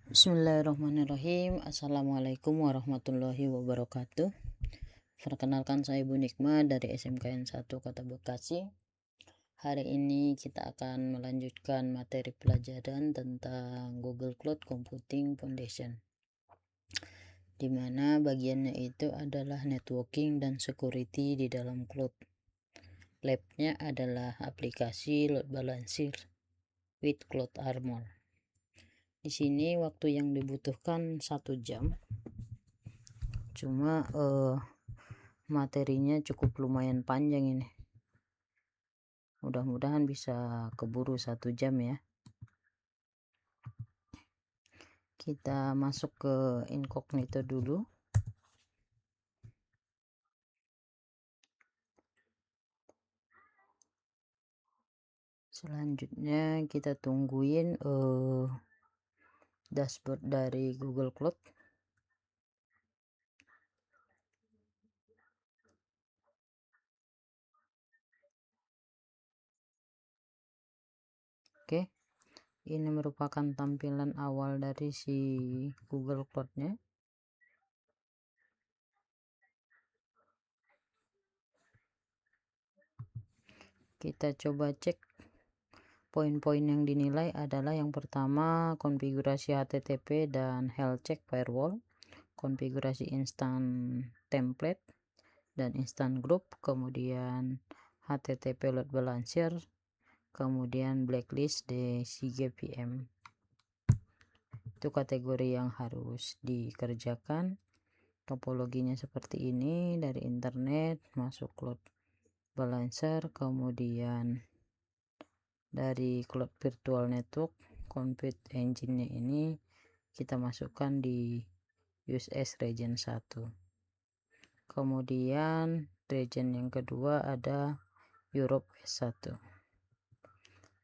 Bismillahirrahmanirrahim. Assalamualaikum warahmatullahi wabarakatuh. Perkenalkan, saya Ibu Nikma dari SMKN 1 Kota Bekasi. Hari ini kita akan melanjutkan materi pelajaran tentang Google Cloud Computing Foundation, di mana bagiannya itu adalah networking dan security di dalam cloud. Labnya adalah aplikasi load balancer with Cloud Armor. Di sini waktu yang dibutuhkan 1 jam. Cuma materinya cukup lumayan panjang ini. Mudah-mudahan bisa keburu 1 jam ya. Kita masuk ke incognito dulu. Selanjutnya kita tungguin dashboard dari Google Cloud. Oke, ini merupakan tampilan awal dari si Google Cloud-nya. Kita coba cek poin-poin yang dinilai adalah yang pertama konfigurasi HTTP dan health check firewall, konfigurasi instant template dan instant group, kemudian HTTP load balancer, kemudian blacklist di CGVM. Itu kategori yang harus dikerjakan. Topologinya seperti ini, dari internet masuk load balancer, kemudian dari cloud virtual network compute engine-nya ini kita masukkan di US region 1. Kemudian region yang kedua ada Europe S1.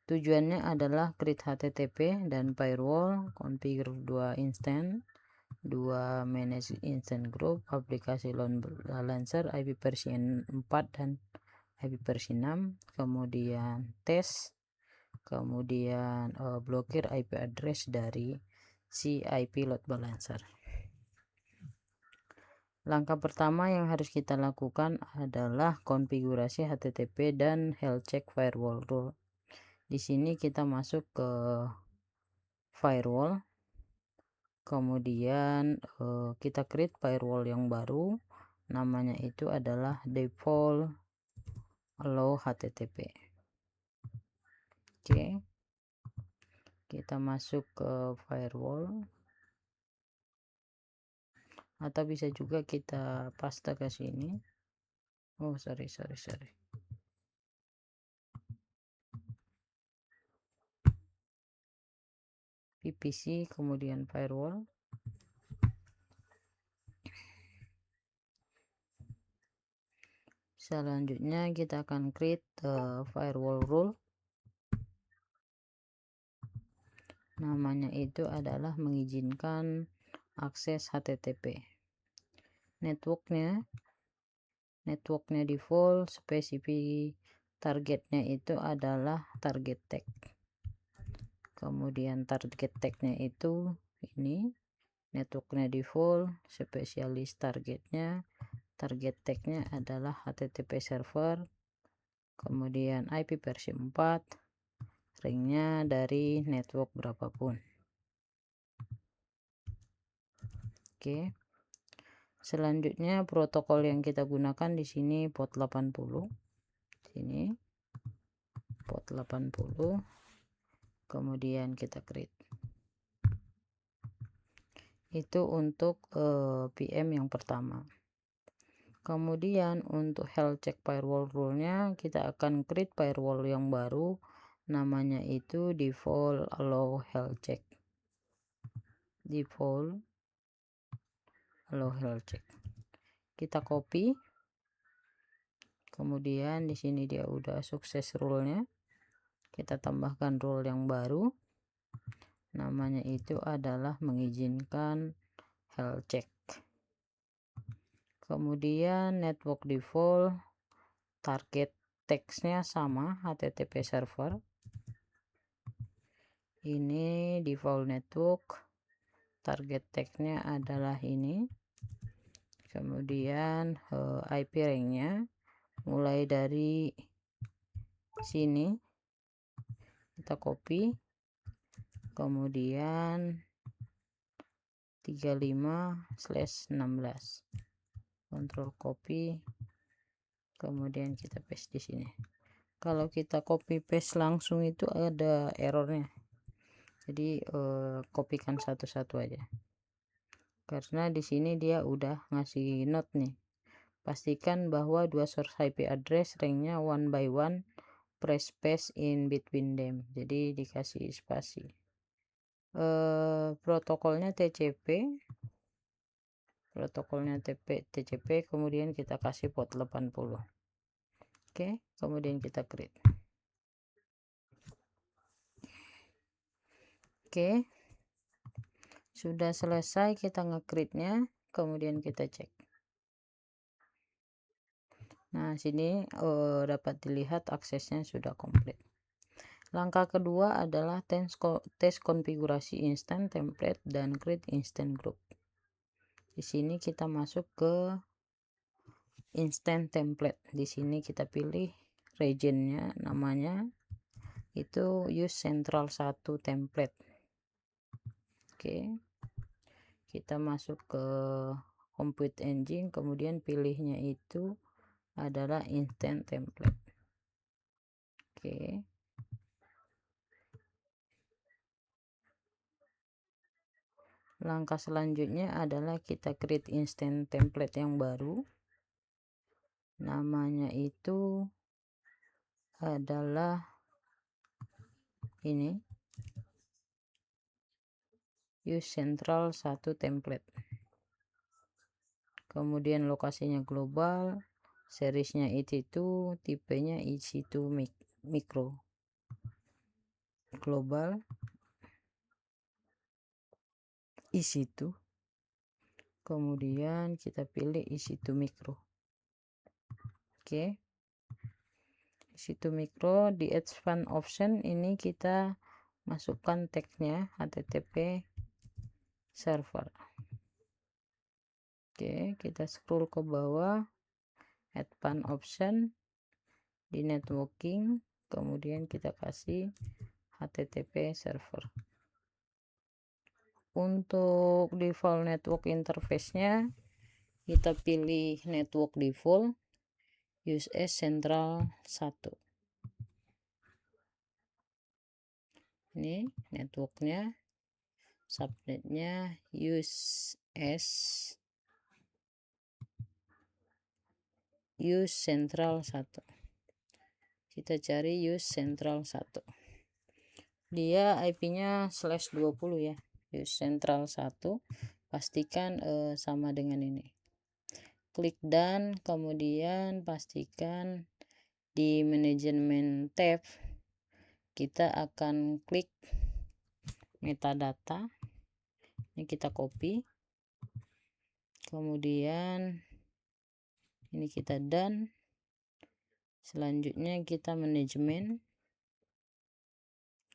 Tujuannya adalah create HTTP dan firewall, configure 2 instance, 2 manage instant group, aplikasi load balancer IP versi 4 dan IP versi 6, kemudian tes, kemudian blokir IP address dari si IP load balancer. Langkah pertama yang harus kita lakukan adalah konfigurasi HTTP dan health check firewall rule. Di sini kita masuk ke firewall, kemudian kita create firewall yang baru, namanya itu adalah default allow HTTP. Oke, kita masuk ke firewall, atau bisa juga kita paste ke sini. Oh sorry VPC kemudian firewall. Selanjutnya kita akan create firewall rule, namanya itu adalah mengizinkan akses HTTP. Networknya default, spesifik targetnya itu adalah target tag. Kemudian target tagnya itu ini, networknya default, spesialis targetnya, target tagnya adalah HTTP server, kemudian IP versi 4, ringnya dari network berapapun. Oke. Selanjutnya protokol yang kita gunakan di sini port 80. Sini port 80. Kemudian kita create. Itu untuk VM yang pertama. Kemudian untuk health check firewall rule-nya kita akan create firewall yang baru, namanya itu default allow health check. Default allow health check. Kita copy. Kemudian di sini dia udah sukses rule-nya. Kita tambahkan rule yang baru. Namanya itu adalah mengizinkan health check. Kemudian network default, target text-nya sama HTTP server. Ini default network, target tag-nya adalah ini. Kemudian IP rank-nya mulai dari sini kita copy, kemudian 35/16, Ctrl copy, kemudian kita paste di sini. Kalau kita copy paste langsung itu ada errornya, jadi kopikan satu-satu aja, karena di sini dia udah ngasih note nih. Pastikan bahwa dua source IP address ranknya 1 by 1, press space in between them, jadi dikasih spasi. Protokolnya TCP, kemudian kita kasih port 80. Oke, kemudian kita create. Oke, sudah selesai kita nge-create-nya, kemudian kita cek. Nah, sini dapat dilihat aksesnya sudah komplit. Langkah kedua adalah tes konfigurasi instant template dan create instant group. Di sini kita masuk ke instant template. Di sini kita pilih regionnya, namanya itu use central 1 template. Oke, kita masuk ke compute engine, kemudian pilihnya itu adalah instant template. Oke, langkah selanjutnya adalah kita create instant template yang baru, namanya itu adalah ini, use central 1 template. Kemudian lokasinya global, seriesnya EC2, tipenya EC2 micro. Global EC2, kemudian kita pilih EC2 micro. Oke, EC2 micro. Di advanced option ini kita masukkan tagnya HTTP server. Oke, kita scroll ke bawah, advanced option, di networking, kemudian kita kasih HTTP server. Untuk default network interface-nya kita pilih network default, use as central 1. Ini networknya, subnetnya use central 1. Kita cari use central 1. Dia IP-nya /20 ya. Use central 1. Pastikan sama dengan ini. Klik done, kemudian pastikan di manajemen tab kita akan klik metadata. Ini kita copy. Kemudian ini kita done. Selanjutnya kita manajemen,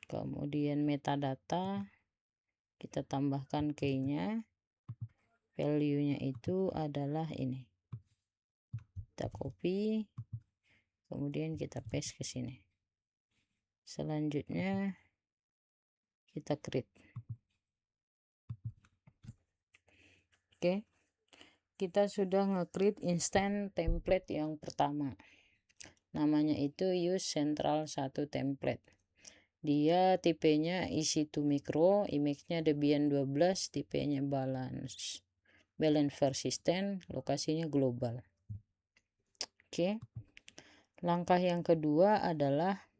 kemudian metadata, kita tambahkan key-nya, value-nya itu adalah ini. Kita copy, kemudian kita paste ke sini. Selanjutnya kita create. Oke, kita sudah nge-create instant template yang pertama. Namanya itu use central 1 template. Dia tipenya EC2 micro, image-nya Debian 12, tipenya balance persistent, lokasinya global. Oke. Langkah yang kedua adalah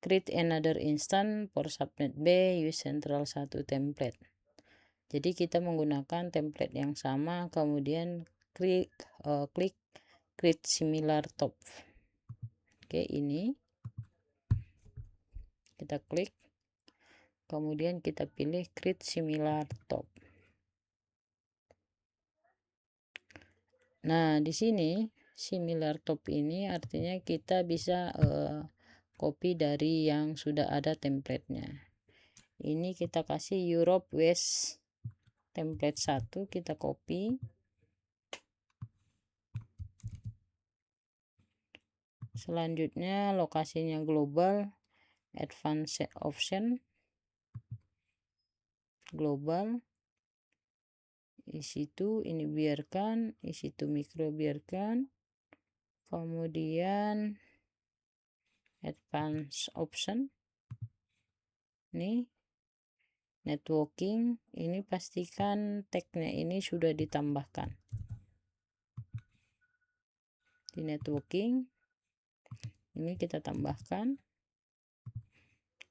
create another instance for subnet B use central 1 template. Jadi kita menggunakan template yang sama, kemudian klik create similar top. Oke, ini kita klik, kemudian kita pilih create similar top. Nah, di sini similar top ini artinya kita bisa copy dari yang sudah ada templatenya. Ini kita kasih Europe West template 1 kita copy. Selanjutnya lokasinya global, advanced option, global, isi2 ini biarkan, isi2 mikro biarkan, kemudian advanced option, nih networking, ini pastikan tagnya ini sudah ditambahkan di networking, ini kita tambahkan.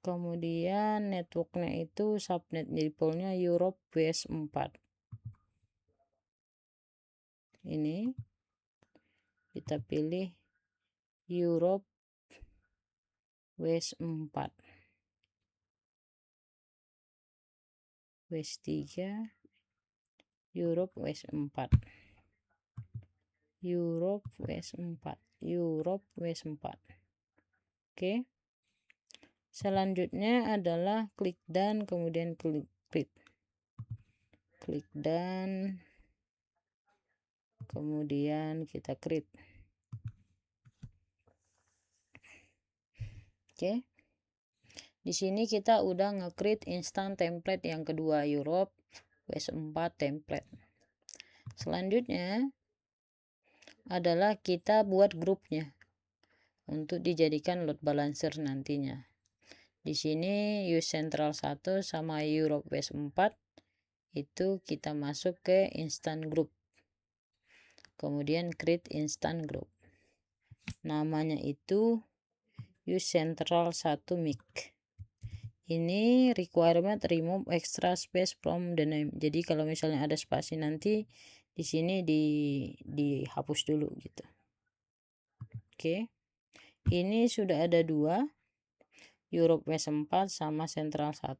Kemudian networknya itu subnet defaultnya Europe West 4, ini kita pilih Europe West 4, West 3, Europe West 4, Europe West 4, Europe West 4. Oke. Selanjutnya adalah klik dan kemudian klik dan kemudian kita create. Oke. Di sini kita udah nge-create instant template yang kedua, Europe West 4 template. Selanjutnya adalah kita buat grupnya untuk dijadikan load balancer nantinya. Di sini use central 1 sama Europe West 4 itu kita masuk ke instant group. Kemudian create instant group. Namanya itu use central 1 mic. Ini requirement remove extra space from the name. Jadi kalau misalnya ada spasi nanti di sini dihapus dulu gitu. Oke. Ini sudah ada 2, Europe West 4 sama Central 1.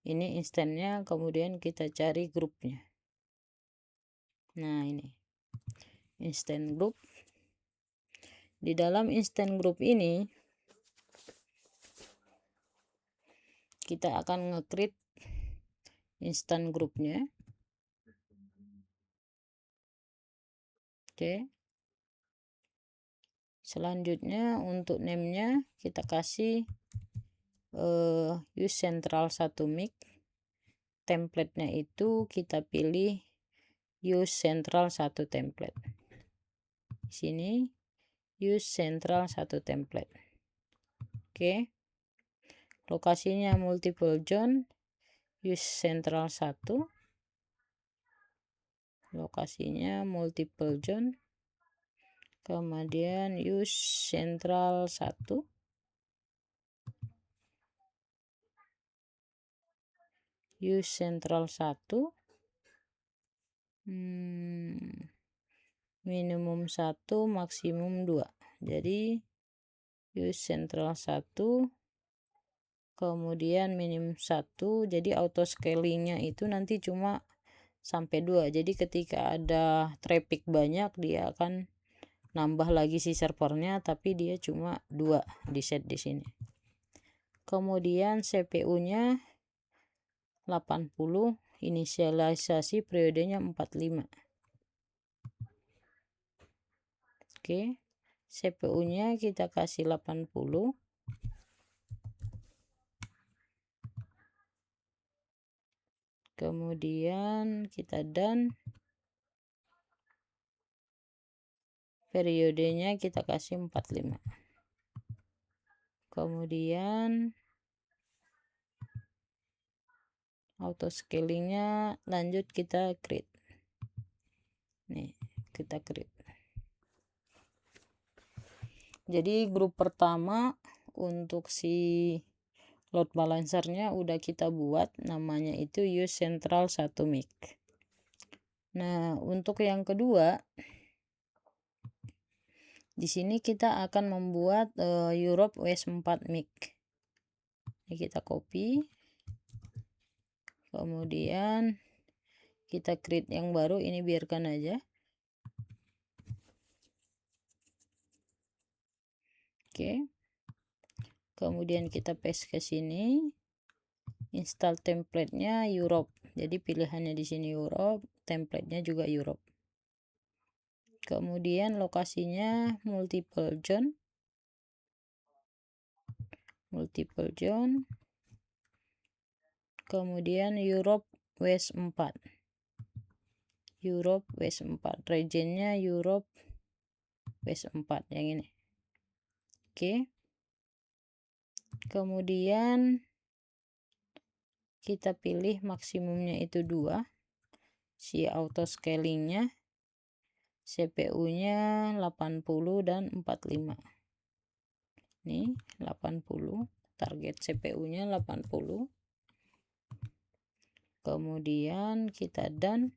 Ini instannya, kemudian kita cari grupnya. Nah, ini instant group. Di dalam instant group ini kita akan nge-create instant grupnya. Oke. Selanjutnya untuk name-nya kita kasih use central 1 mic. Template-nya itu kita pilih use central 1 template. Di sini use central 1 template. Oke. Lokasinya multiple zone, use central 1. Lokasinya multiple zone. Kemudian use central 1. Use central 1. Minimum 1, maksimum 2. Jadi use central 1. Kemudian minimum 1. Jadi auto scalingnya itu nanti cuma sampai 2. Jadi ketika ada traffic banyak dia akan nambah lagi si servernya, tapi dia cuma 2 di set di sini. Kemudian CPU-nya 80, inisialisasi periodenya 45. Oke. CPU-nya kita kasih 80. Kemudian kita done. Periodenya kita kasih 45. Kemudian auto scalingnya lanjut kita create. Nih, kita create. Jadi grup pertama untuk si load balancernya udah kita buat, namanya itu use central 1 mic. Nah, untuk yang kedua di sini kita akan membuat Europe West 4 mic. Ini kita copy. Kemudian kita create yang baru, ini biarkan aja. Oke. Kemudian kita paste ke sini. Install template-nya Europe. Jadi pilihannya di sini Europe, template-nya juga Europe. Kemudian lokasinya multiple zone. Kemudian Europe West 4. Europe West 4. Regionnya Europe West 4 yang ini. Oke. Kemudian kita pilih maksimumnya itu 2. Si auto scalingnya, CPU-nya 80 dan 45. Nih 80, target CPU-nya 80. Kemudian kita done.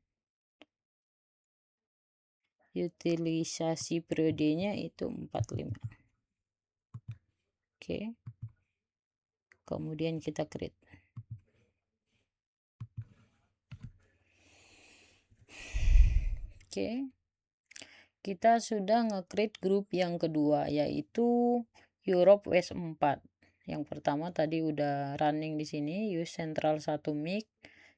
Utilisasi periodenya itu 45. Oke. Kemudian kita create. Oke. Kita sudah nge-create grup yang kedua, yaitu Europe West 4. Yang pertama tadi udah running di sini, use central 1 mic.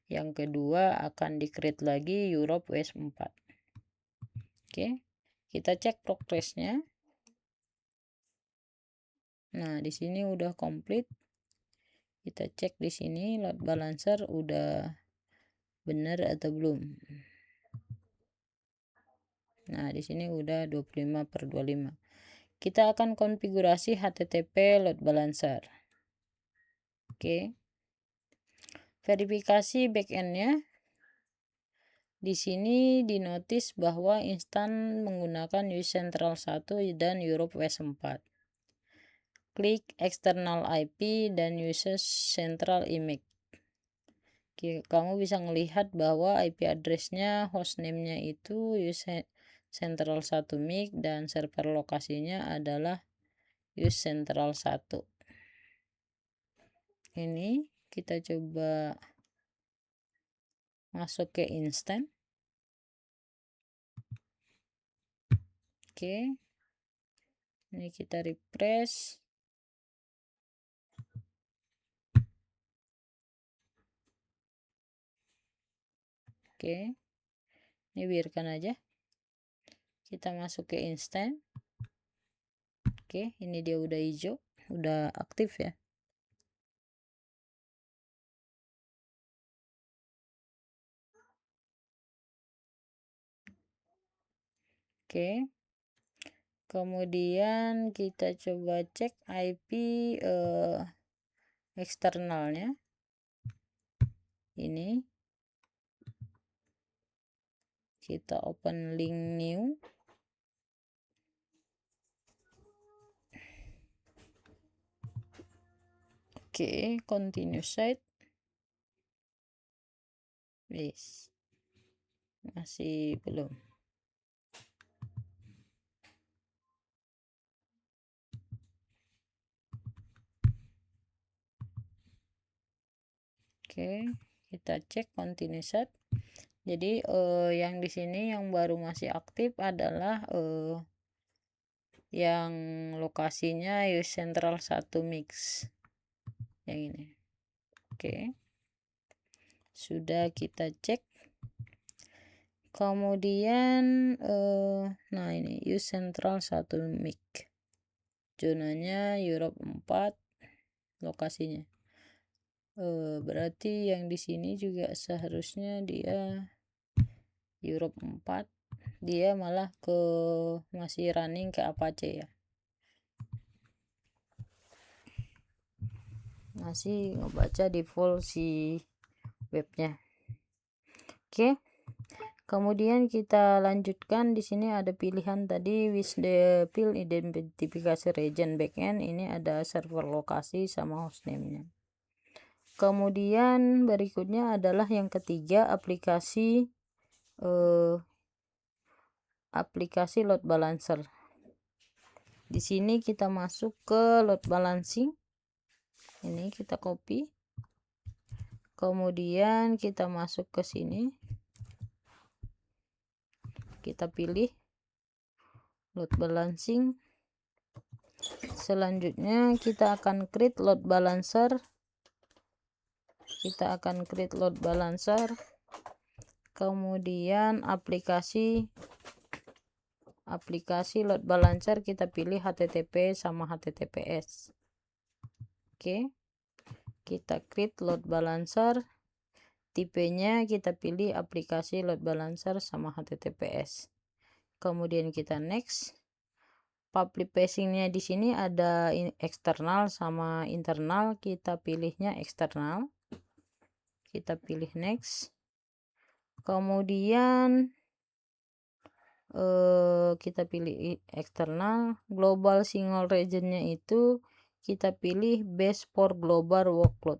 Yang kedua akan di-create lagi Europe West 4. Oke. Kita cek progress-nya. Nah, di sini udah komplit. Kita cek di sini load balancer udah benar atau belum. Nah, di sini udah 25/25. Kita akan konfigurasi HTTP load balancer. Oke. Verifikasi backend-nya. Di sini dinotis bahwa instan menggunakan use central 1 dan Europe West 4. Klik external IP dan use central image. Kamu bisa melihat bahwa IP address-nya, hostname-nya itu use central 1 mic dan server lokasinya adalah use central 1. Ini kita coba masuk ke instan. Oke. Ini kita refresh. Oke. Ini biarkan aja. Kita masuk ke instan. Oke, ini dia udah hijau, udah aktif ya. Oke. Kemudian kita coba cek IP eksternalnya. Ini kita open link new. Oke, continue site. Yes. Masih belum. Oke, kita cek continue set. Jadi yang di sini yang baru masih aktif adalah yang lokasinya use central 1 mix. Yang ini. Oke. Sudah kita cek. Kemudian nah ini use central 1 mic. Zonanya Europe 4, lokasinya. Berarti yang di sini juga seharusnya dia Europe 4. Dia malah masih running ke Apache ya. Masih ngebaca default si webnya. Oke. Kemudian kita lanjutkan, di sini ada pilihan tadi with the field identifikasi region backend. Ini ada server lokasi sama hostname-nya. Kemudian berikutnya adalah yang ketiga, aplikasi load balancer. Di sini kita masuk ke load balancing. Ini kita copy. Kemudian kita masuk ke sini. Kita pilih load balancing. Selanjutnya kita akan create load balancer kita akan create load balancer, kemudian aplikasi load balancer kita pilih HTTP sama HTTPS. Oke, kita create load balancer, tipenya kita pilih aplikasi load balancer sama HTTPS. Kemudian kita next. Public facingnya di sini ada eksternal sama internal, kita pilihnya eksternal. Kita pilih next. Kemudian kita pilih eksternal. Global single regionnya itu kita pilih base for global workload.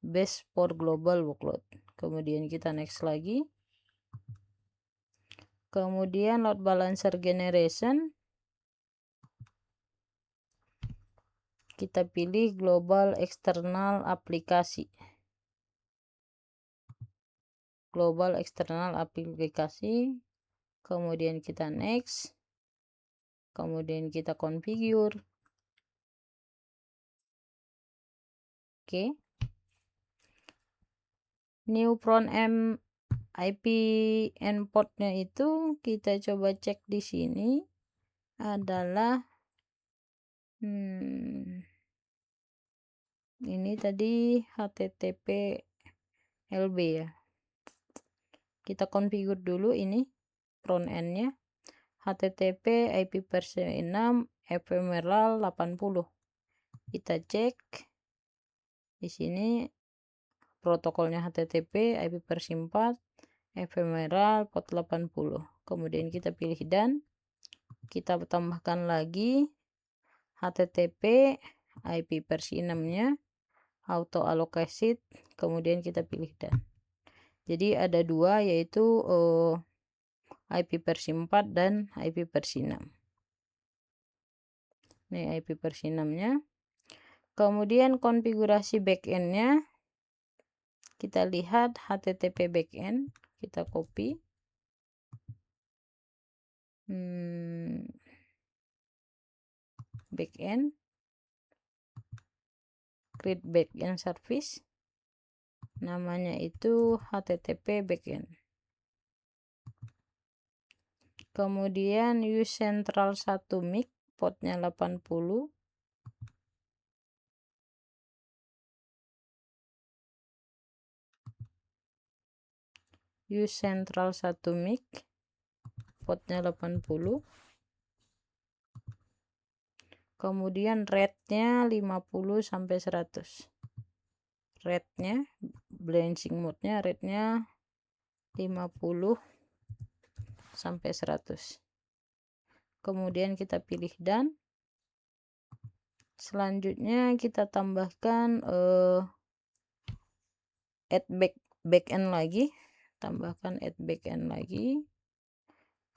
Base for global workload. Kemudian kita next lagi. Kemudian load balancer generation kita pilih global eksternal aplikasi. Global eksternal aplikasi. Kemudian kita next. Kemudian kita configure. Oke. New front end IP endportnya itu kita coba cek di sini adalah ini tadi HTTP LB ya. Kita configure dulu ini front endnya HTTP IP versi 6 ephemeral 80. Kita cek di sini protokolnya HTTP IP versi 4 ephemeral port 80. Kemudian kita pilih done. Kita tambahkan lagi HTTP IP versi 6 nya auto allocated, kemudian kita pilih done. Jadi ada dua, yaitu IP versi 4 dan IP versi 6. Ini IP versi 6 nya. Kemudian konfigurasi backendnya kita lihat HTTP backend, kita copy. Backend, create backend service, namanya itu HTTP backend. Kemudian use central 1 mic, portnya 80. Use central 1 mic, portnya 80. Kemudian rate-nya 50 sampai 100. Rate-nya, balancing mode-nya rate-nya 50 sampai 100. Kemudian kita pilih done. Selanjutnya kita tambahkan add backend lagi. Tambahkan add backend lagi.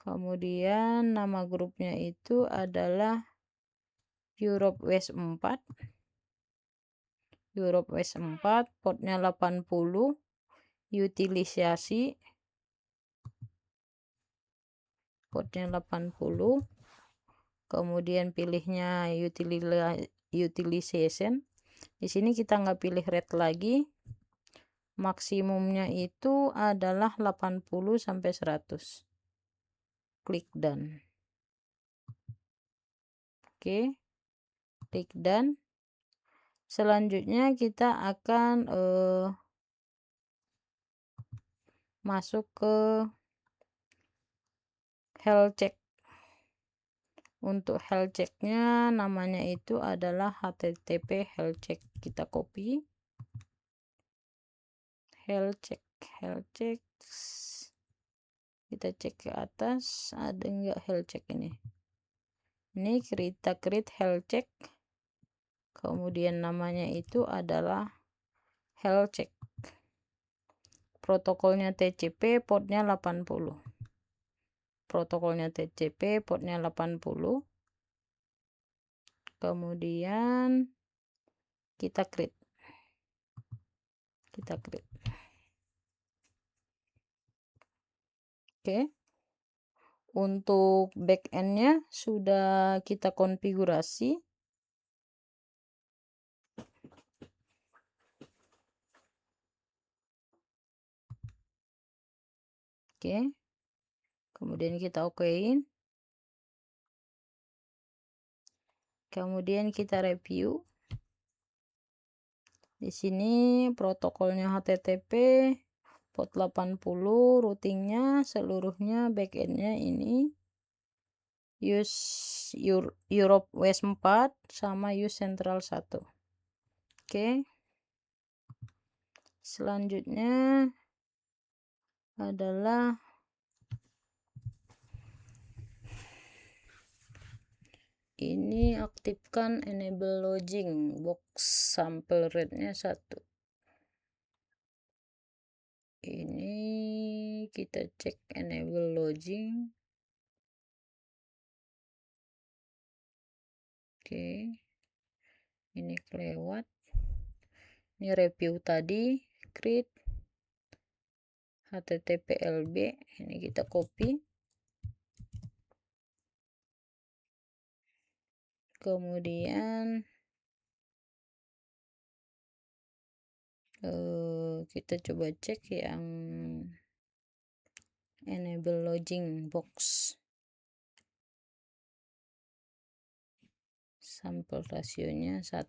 Kemudian nama grupnya itu adalah Europe West 4. Europe West 4, portnya 80, utilisasi, portnya 80. Kemudian pilihnya utilization. Di sini kita nggak pilih rate lagi. Maksimumnya itu adalah 80 sampai 100. Klik done. Oke. Klik done. Selanjutnya kita akan masuk ke health check. Untuk health check-nya namanya itu adalah HTTP health check. Kita copy. Health check. Kita cek ke atas ada enggak health check ini. Ini kita create health check. Kemudian namanya itu adalah health check. Protokolnya TCP, portnya 80. Protokolnya TCP, portnya 80. Kemudian kita create. Oke. Untuk backendnya sudah kita konfigurasi. Oke, kemudian kita okein, kemudian kita review. Di sini protokolnya HTTP port 80, routingnya seluruhnya, backendnya ini use Europe West 4 sama use Central 1. Oke, selanjutnya adalah ini, aktifkan enable login box, sample rate-nya 1. Ini kita cek enable login. Oke, ini kelewat. Ini review tadi, create HTTPLB, ini kita copy, kemudian kita coba cek yang enable login box, sampel rasionya 1.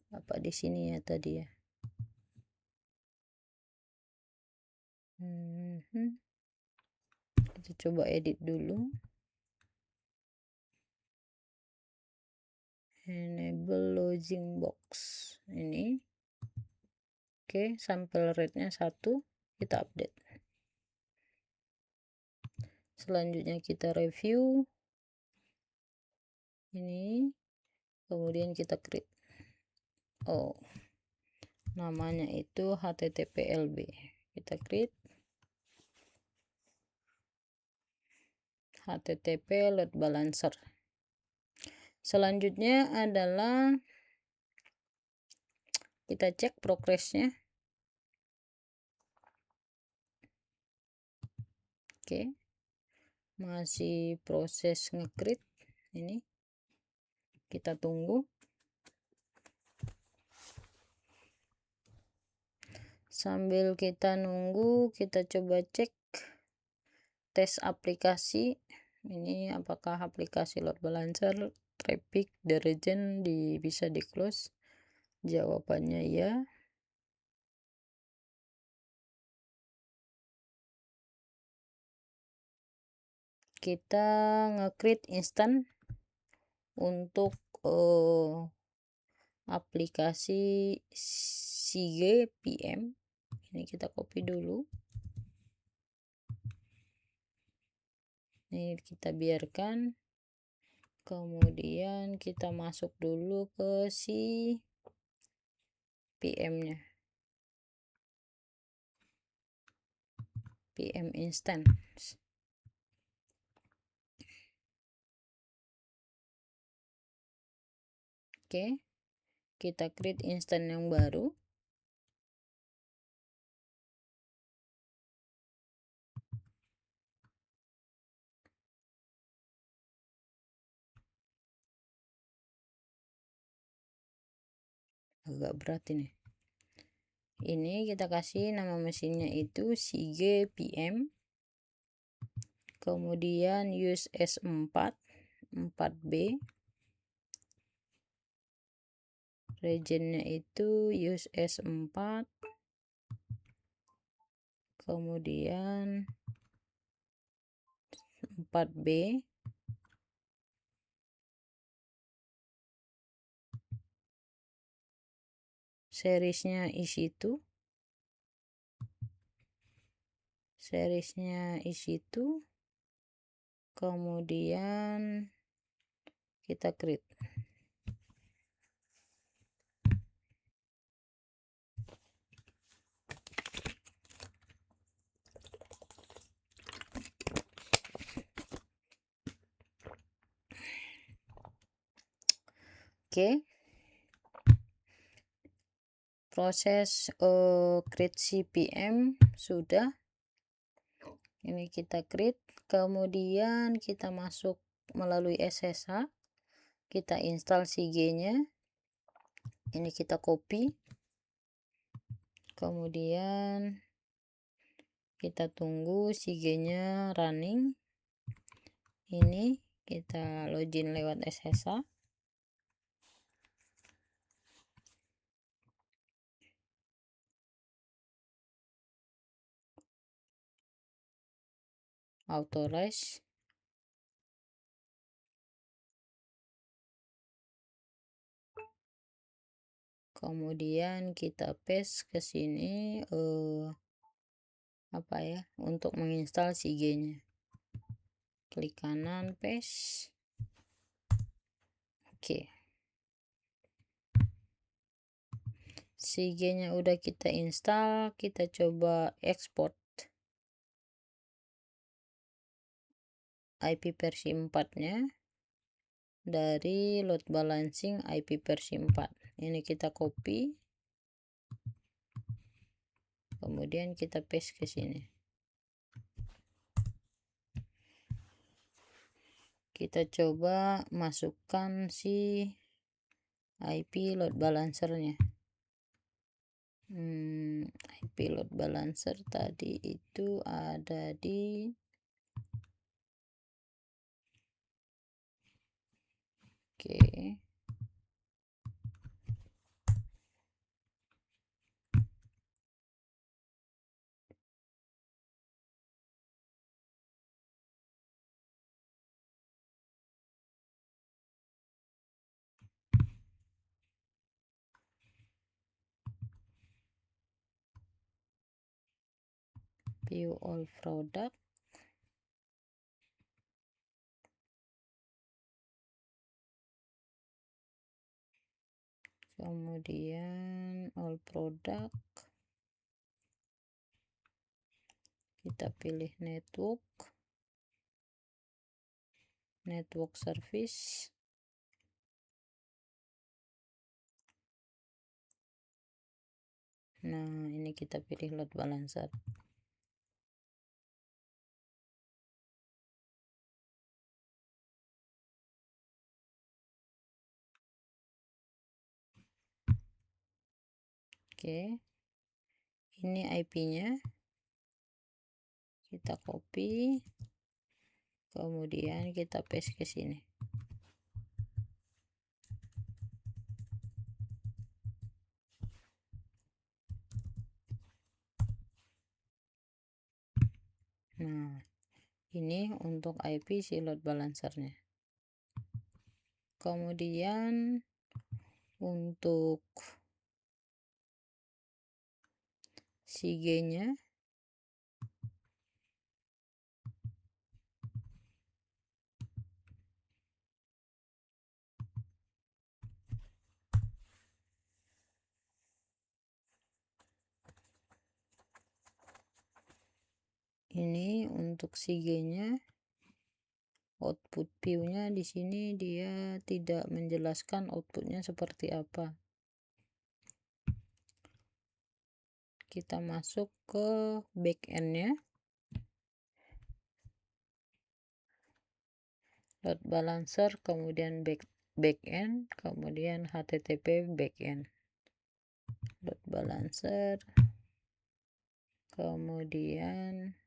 Apa di sini ya tadi ya? Kita coba edit dulu. Enable login box ini. Oke, sampel rate-nya 1, kita update. Selanjutnya kita review ini, kemudian kita create. Oh, namanya itu HTTPLB. Kita create HTTP load balancer. Selanjutnya adalah kita cek progresnya. Oke, masih proses nge-create ini, kita tunggu. Sambil kita nunggu, kita coba cek tes aplikasi ini, apakah aplikasi load balancer traffic the region bisa di close. Jawabannya ya. Kita nge-create instan untuk aplikasi Sige PM. Ini kita copy dulu, ini kita biarkan, kemudian kita masuk dulu ke si PM-nya, PM instance. Oke, kita create instan yang baru. Agak berat ini. Ini kita kasih nama mesinnya itu Sige PM, kemudian use S4 4B, regionnya itu use S4, kemudian 4B, seriesnya EC2, kemudian kita create. Oke, proses create CPM sudah. Ini kita create, kemudian kita masuk melalui SSH, kita install Sige-nya. Ini kita copy, kemudian Kita tunggu SIG-nya running. Ini kita login lewat SSH. Authorize. Kemudian kita paste ke sini apa ya, untuk menginstal SIG-nya. Klik kanan, paste. Oke. SIG-nya udah kita install, kita coba export IP versi 4-nya dari load balancing IP versi 4. Ini kita copy, kemudian kita paste ke sini. Kita coba masukkan si IP load balancernya. IP load balancer tadi itu ada di view all product. Kemudian all product, kita pilih network service. Nah, ini kita pilih load balancer. Oke. Ini IP-nya. Kita copy. Kemudian kita paste ke sini. Nah, ini untuk IP si load balancernya. Kemudian untuk SIG-nya ini, untuk SIG-nya output view-nya di sini dia tidak menjelaskan outputnya seperti apa. Kita masuk ke backend-nya, load balancer, kemudian backend, kemudian HTTP backend. Load balancer, kemudian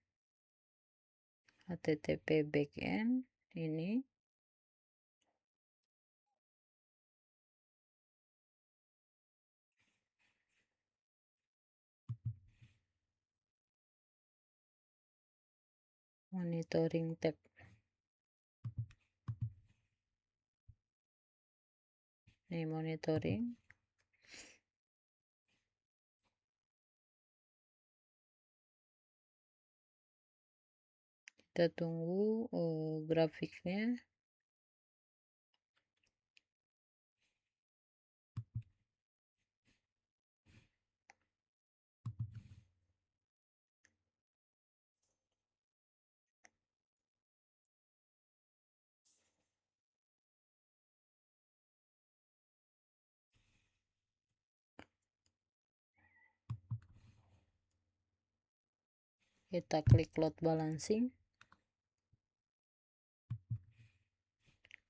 HTTP backend. Ini monitoring tab. Ini monitoring. Kita tunggu grafiknya. Kita klik load balancing,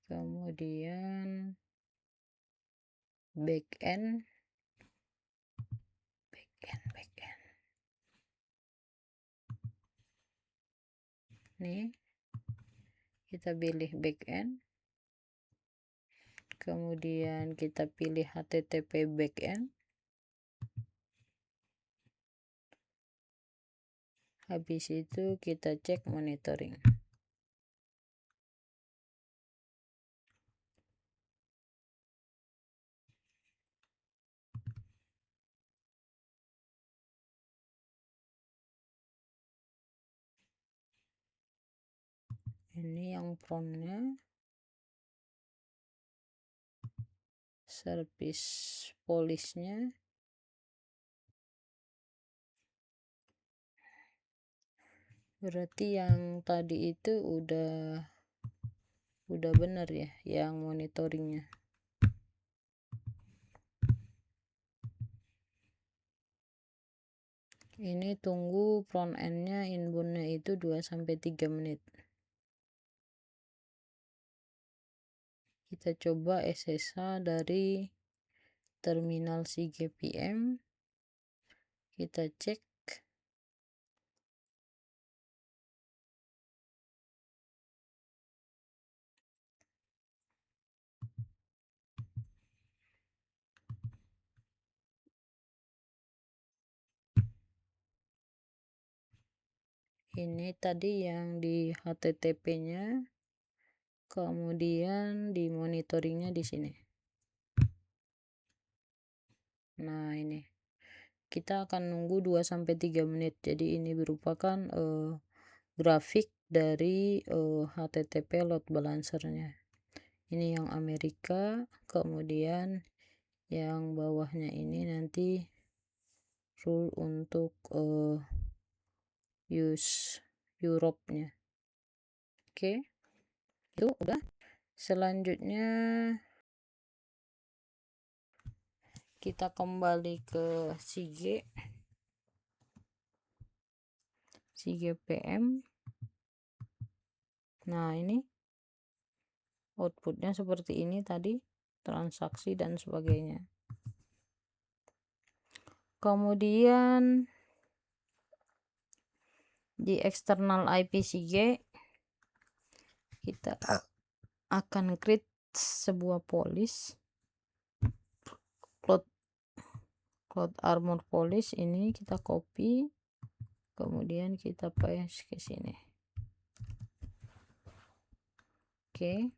kemudian backend. nih kita pilih backend, kemudian kita pilih HTTP backend, habis itu kita cek monitoring. Ini yang frontnya, service police-nya, berarti yang tadi itu udah benar ya yang monitoringnya. Ini tunggu front end-nya inbound-nya itu 2-3 menit. Kita coba SSH dari terminal CGPM, kita cek. Ini tadi yang di HTTP-nya, kemudian di monitoringnya di sini. Nah, ini kita akan nunggu 2-3 menit. Jadi ini merupakan grafik dari HTTP load balancernya. Ini yang Amerika, kemudian yang bawahnya ini nanti rule untuk use Europe-nya. Oke, itu udah. Selanjutnya kita kembali ke CGPM. Nah, ini outputnya seperti ini tadi, transaksi dan sebagainya. Kemudian di eksternal IP CG kita akan create sebuah police, Cloud Armor police. Ini kita copy, kemudian kita paste ke sini. Oke,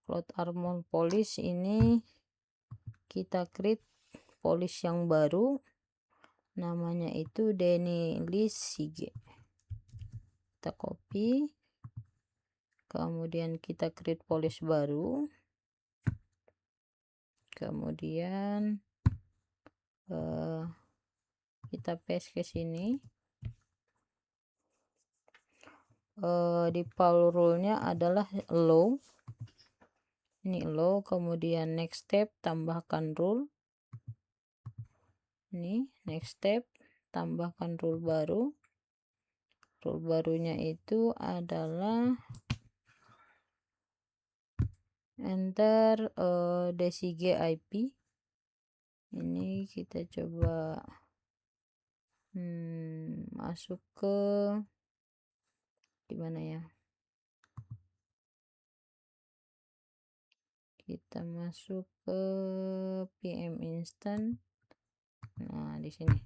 Cloud Armor police ini kita create police yang baru, namanya itu Denilis CG. Kita copy, kemudian kita create police baru, kemudian kita paste ke sini. Default rule-nya adalah allow. Ini allow, kemudian next step tambahkan rule. Ini next step tambahkan rule baru. Rule barunya itu adalah enter DCG IP. Ini kita coba masuk ke gimana ya, kita masuk ke PM instant. Nah, di sini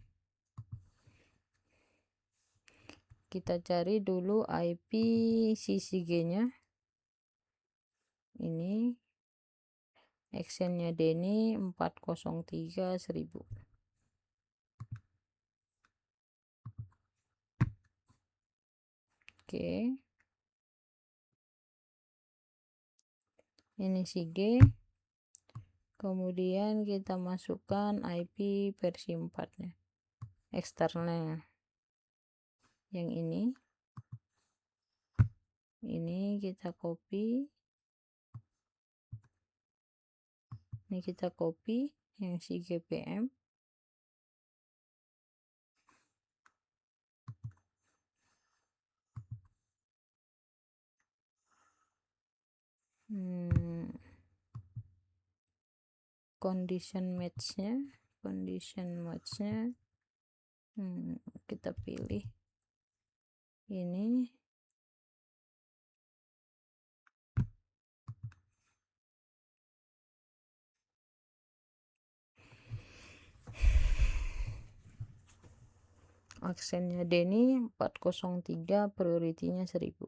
kita cari dulu IP CCG-nya. Ini actionnya Denny 403.1000. Oke, ini CG, kemudian kita masukkan IP versi 4-nya, eksternal yang ini kita copy, ini kita copy yang CGPM, condition match-nya kita pilih ini aksennya Denny 403, prioritinya 1000.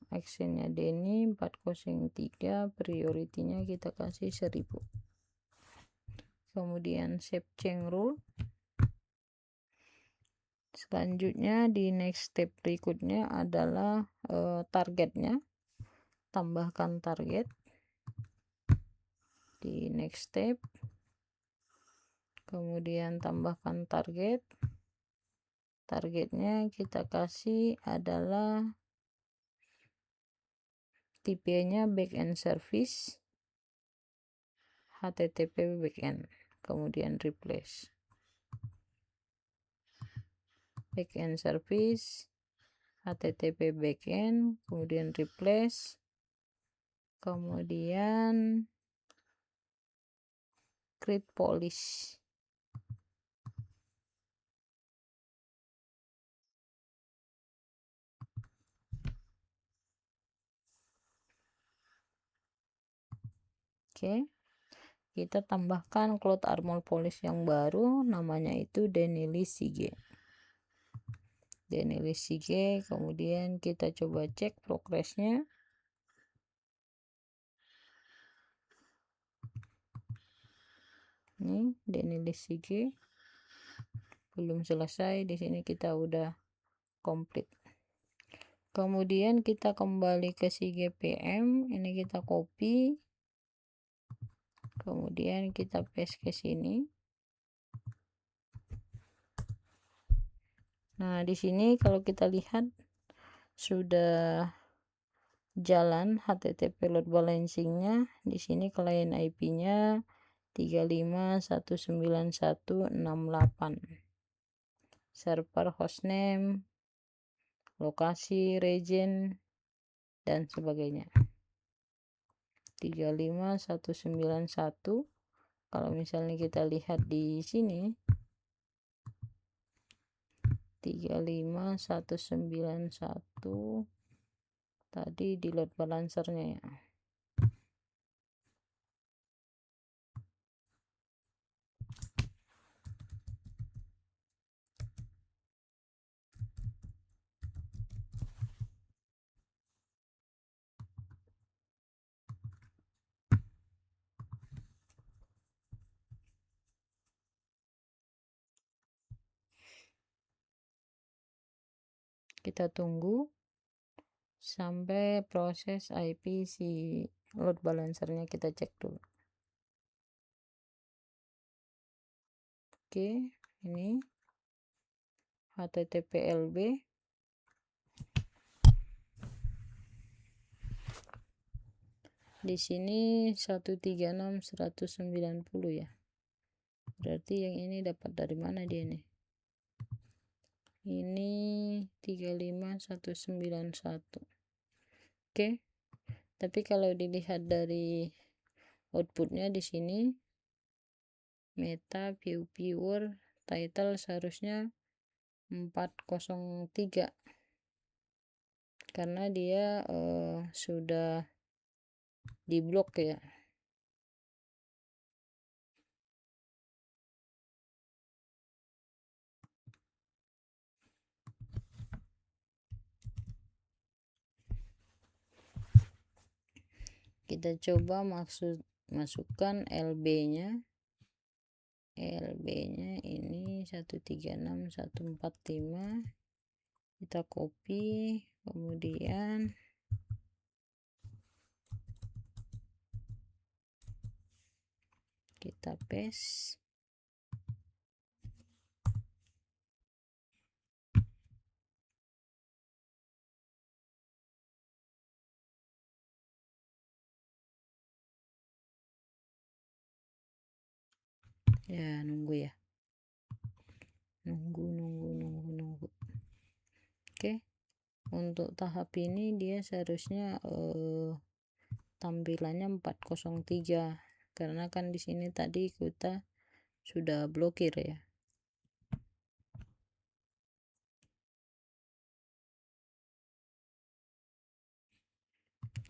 Aksennya Denny 403, prioritinya kita kasih 1000. Kemudian save change rule. Selanjutnya di next step berikutnya adalah targetnya, tambahkan target di next step, kemudian tambahkan targetnya kita kasih adalah tipenya backend service HTTP backend, kemudian replace backend service HTTP backend, kemudian replace, kemudian create polish. Oke, kita tambahkan Cloud Armor Polish yang baru, namanya itu Denily Sige. Denily Sige, kemudian kita coba cek progresnya. Ini Denily Sige belum selesai, di sini kita udah komplit. Kemudian kita kembali ke Sige PM, ini kita copy, kemudian kita paste ke sini. Nah, di sini kalau kita lihat sudah jalan HTTP load balancingnya. Di sini client IP-nya 35.191.68. Server hostname, lokasi, region, dan sebagainya. 35.191. Kalau misalnya kita lihat di sini 35.191 tadi di load balancernya ya. Kita tunggu sampai proses IP si load balancernya kita cek dulu. Oke, ini HTTPLB. Di sini 136.190 ya. Berarti yang ini dapat dari mana dia nih? Ini 35191. Oke. Tapi kalau dilihat dari outputnya di sini meta viewer title seharusnya 403 karena dia sudah diblok ya. Kita coba masukkan LB-nya. LB-nya ini 136.145. Kita copy, kemudian kita paste. Ya, nunggu ya. Nunggu. Oke. Untuk tahap ini dia seharusnya tampilannya 403 karena kan di sini tadi kita sudah blokir ya.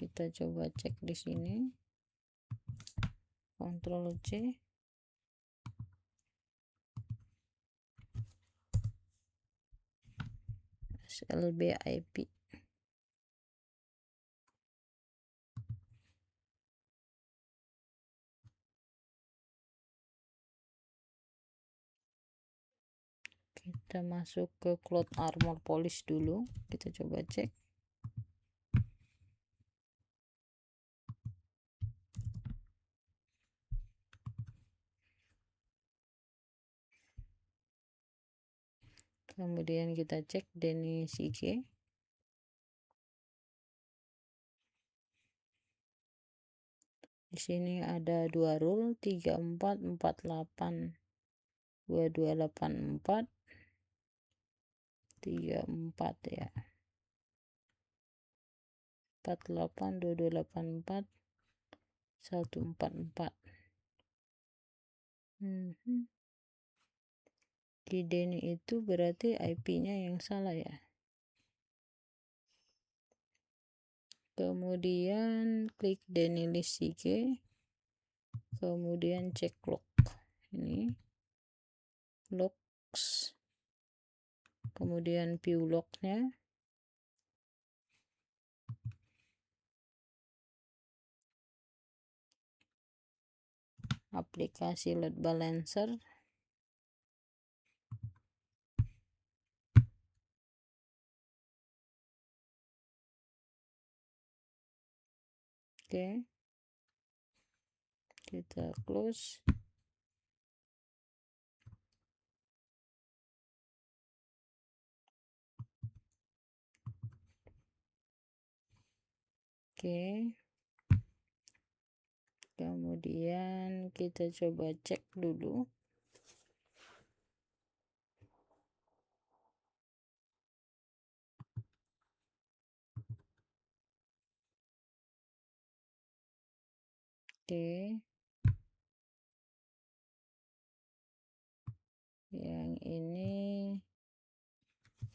Kita coba cek di sini, Ctrl C. SLB IP. Kita masuk ke Cloud Armor Polish dulu, kita coba cek. Kemudian kita cek Denny Sige. Di sini ada 2 rule, 3448, 2284, 34 ya. 48, 2284, 144. Di Denny itu berarti IP-nya yang salah ya. Kemudian klik Denny list Sige, kemudian cek log. Ini logs, kemudian view lognya. Aplikasi load balancer. Oke, kita close. Oke, kemudian kita coba cek dulu. Oke, yang ini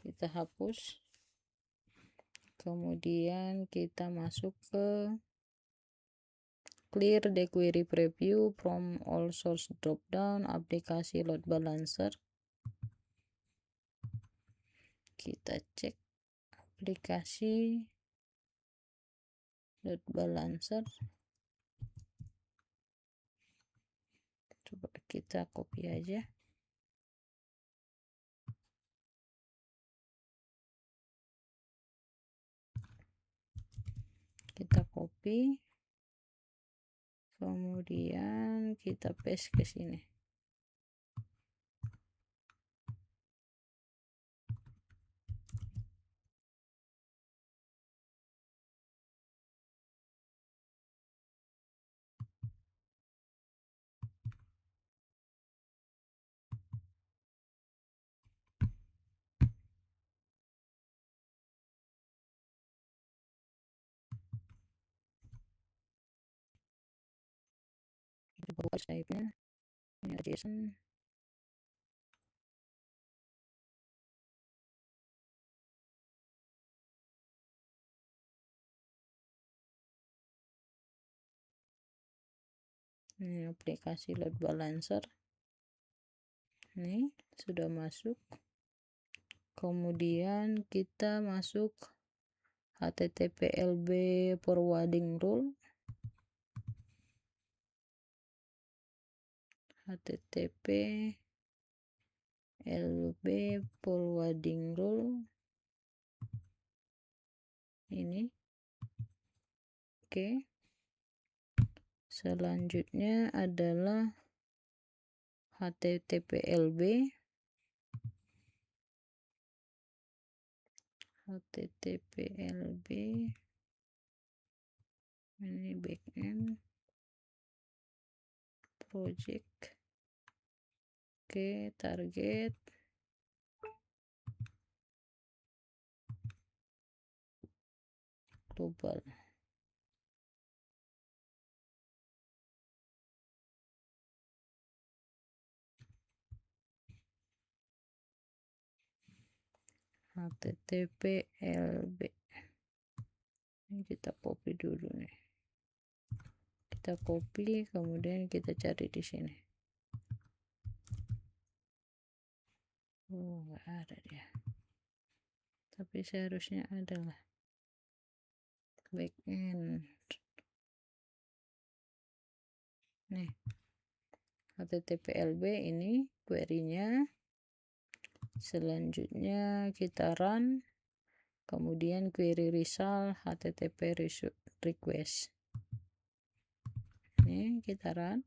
kita hapus. Kemudian kita masuk ke clear the query preview from all source dropdown, aplikasi load balancer. Kita cek aplikasi load balancer. Coba kita copy aja. Kita copy, kemudian kita paste ke sini. Buka type-nya, ini ada JSON. Ini aplikasi load balancer. Ini sudah masuk. Kemudian kita masuk HTTP/LB forwarding rule. HTTP/LB forwarding rule. Ini. Oke. Selanjutnya adalah HTTP/LB ini backend project. Oke, target global. HTTP/LB Ini kita copy dulu nih, kita copy kemudian kita cari di sini. Oh, nggak ada dia, tapi seharusnya adalah backend nih, httplb ini query-nya. Selanjutnya kita run, kemudian query result http request. Ini kita run.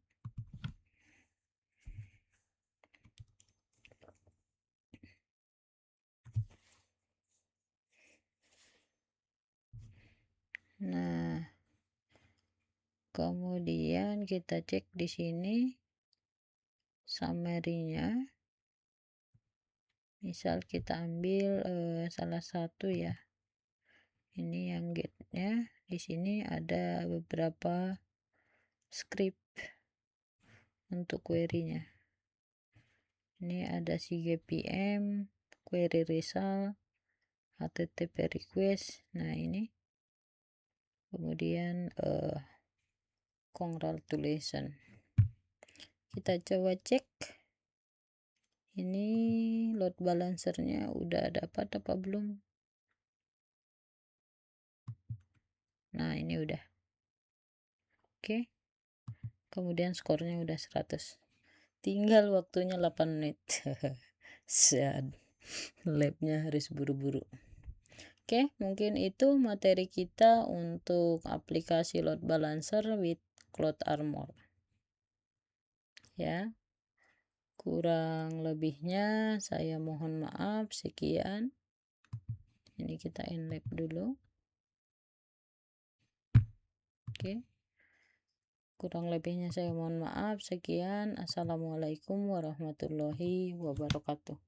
Nah, kemudian kita cek di sini summary-nya. Misal kita ambil salah satu ya. Ini yang get-nya. Di sini ada beberapa script untuk query-nya. Ini ada CGPM, query result, http request. Nah, ini kemudian congratulations. Kita coba cek ini load balancernya udah dapat apa belum. Nah, ini udah oke. Kemudian skornya udah 100, tinggal waktunya 8 menit. Sad, labnya harus buru-buru. Oke, mungkin itu materi kita untuk aplikasi load balancer with Cloud Armor ya. Kurang lebihnya saya mohon maaf. Sekian. Ini kita end lab dulu. Oke. Kurang lebihnya saya mohon maaf. Sekian. Assalamualaikum warahmatullahi wabarakatuh.